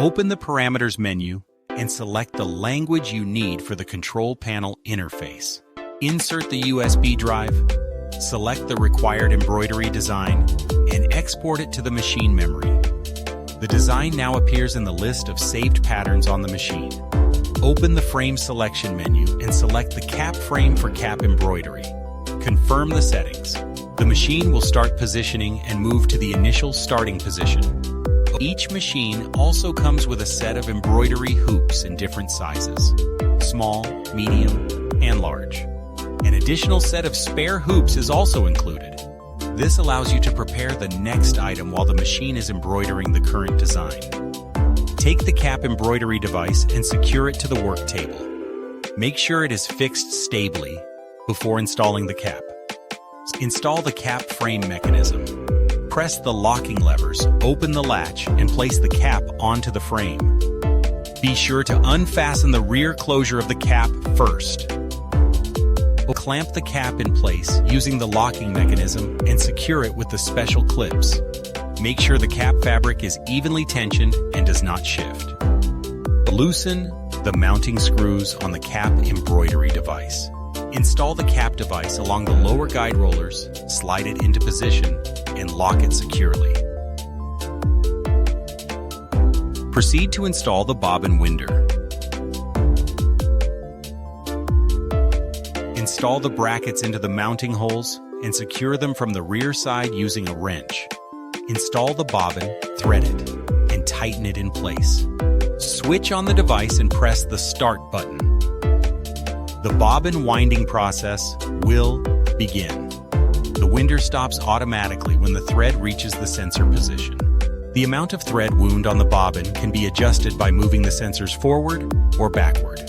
Open the Parameters menu and select the language you need for the control panel interface. Insert the USB drive, select the required embroidery design, and export it to the machine memory. The design now appears in the list of saved patterns on the machine. Open the Frame Selection menu and select the cap frame for cap embroidery. Confirm the settings. The machine will start positioning and move to the initial starting position. Each machine also comes with a set of embroidery hoops in different sizes: small, medium, and large. An additional set of spare hoops is also included. This allows you to prepare the next item while the machine is embroidering the current design. Take the cap embroidery device and secure it to the work table. Make sure it is fixed stably before installing the cap. Install the cap frame mechanism. Press the locking levers, open the latch, and place the cap onto the frame. Be sure to unfasten the rear closure of the cap first. Clamp the cap in place using the locking mechanism and secure it with the special clips. Make sure the cap fabric is evenly tensioned and does not shift. Loosen the mounting screws on the cap embroidery device. Install the cap device along the lower guide rollers, slide it into position, and lock it securely. Proceed to install the bobbin winder. Install the brackets into the mounting holes and secure them from the rear side using a wrench. Install the bobbin, thread it, and tighten it in place. Switch on the device and press the Start button. The bobbin winding process will begin. The winder stops automatically when the thread reaches the sensor position. The amount of thread wound on the bobbin can be adjusted by moving the sensors forward or backward.